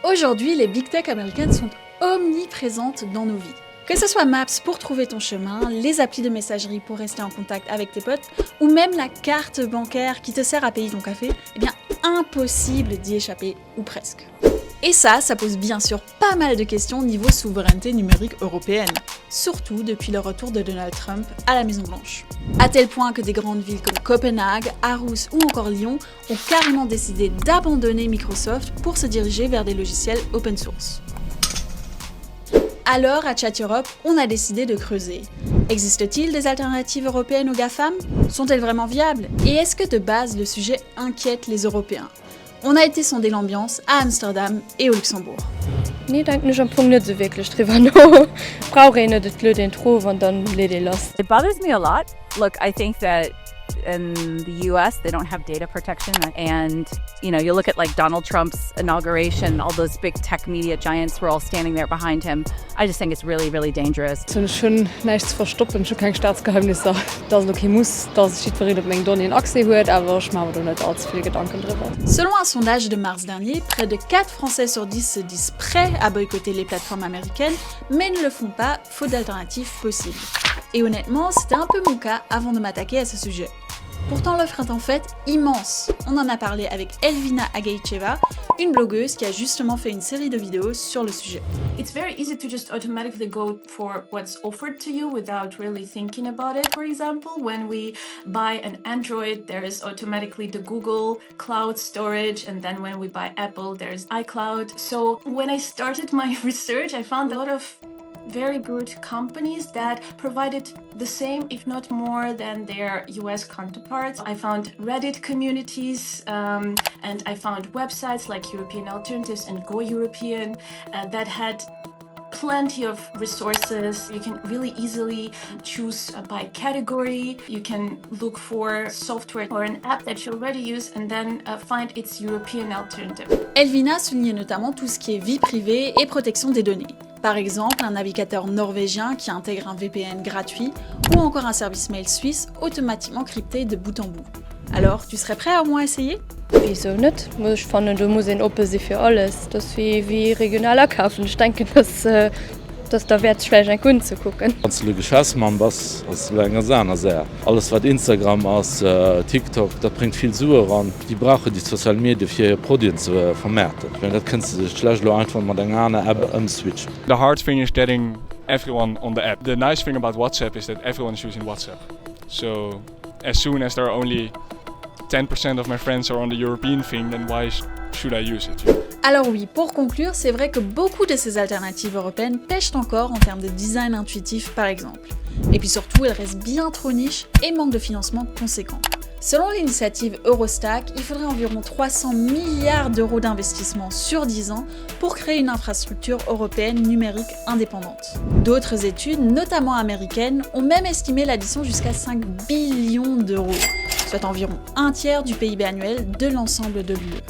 Aujourd'hui, les big tech américaines sont omniprésentes dans nos vies. Que ce soit Maps pour trouver ton chemin, les applis de messagerie pour rester en contact avec tes potes, ou même la carte bancaire qui te sert à payer ton café, eh bien impossible d'y échapper, ou presque. Et ça pose bien sûr pas mal de questions niveau souveraineté numérique européenne, surtout depuis le retour de Donald Trump à la Maison-Blanche. À tel point que des grandes villes comme Copenhague, Aarhus ou encore Lyon ont carrément décidé d'abandonner Microsoft pour se diriger vers des logiciels open source. Alors, à Chat Europe, on a décidé de creuser. Existe-t-il des alternatives européennes aux GAFAM? Sont-elles vraiment viables? Et est-ce que de base, le sujet inquiète les Européens? On a été sonder l'ambiance à Amsterdam et au Luxembourg. Nee, denk nicht am Punkt nicht so wirklich drüber nach. Brauche ich nicht das Leute drauf und dann lädt ich los. It bothers me a lot. Look, I think that in the US, they don't have data protection. And, you know, you look at like Donald Trump's inauguration, all those big tech media giants were all standing there behind him. I just think it's really, really dangerous. Es ist schon nichts verstoppen, schon kein Staatsgeheimnis, dass es okay muss, dass ich die Verrede Donnie in Achse hört, aber ich mache mir da nicht allzu viele Gedanken drüber. Selon un sondage de mars dernier, près de 4 Français sur 10 se disent prêts à boycotter les plateformes américaines, mais ne le font pas, faute d'alternatives possibles. Et honnêtement, c'était un peu mon cas avant de m'attaquer à ce sujet. Pourtant, l'offre est en fait immense. On en a parlé avec Elvina Ageicheva, une blogueuse qui a justement fait une série de vidéos sur le sujet. It's very easy to just automatically go for what's offered to you without really thinking about it. For example, when we buy an Android, there is automatically the Google Cloud storage, and then when we buy Apple, there's iCloud. So when I started my research, I found a lot of very good companies that provided the same, if not more, than their US counterparts. I found Reddit communities and I found websites like European Alternatives and Go European that had plenty of resources. You can really easily choose by category. You can look for software or an app that you already use and then find its European alternative. Elvina souligne notamment tout ce qui est vie privée et protection des données. Par exemple, un navigateur norvégien qui intègre un VPN gratuit ou encore un service mail suisse automatiquement crypté de bout en bout. Alors, tu serais prêt à au moins essayer? Wieso nicht? Ich fand, du musst ihn open für alles. Das ist wie regionaler Kaufen. Ich denke, dass da wird es schwer, einen Kunden zu gucken. Als du Geschäftsmann bist, ist es länger sehr. Alles, was Instagram ist, TikTok, das bringt viel Suche ran. Die brauchen die sozialen Medien für ihre Produkte zu vermarkten. Das kannst du schlecht einfach mit einer anderen App umswitchen. The hard thing is getting everyone on the app. The nice thing about WhatsApp is that everyone is using WhatsApp. So as soon as there are only 10% of my friends are on the European thing, then why should I use it? Alors oui, pour conclure, c'est vrai que beaucoup de ces alternatives européennes pêchent encore en termes de design intuitif par exemple. Et puis surtout, elles restent bien trop niches et manquent de financement conséquent. Selon l'initiative Eurostack, il faudrait environ 300 milliards d'euros d'investissement sur 10 ans pour créer une infrastructure européenne numérique indépendante. D'autres études, notamment américaines, ont même estimé l'addition jusqu'à 5 billions d'euros, soit environ un tiers du PIB annuel de l'ensemble de l'UE.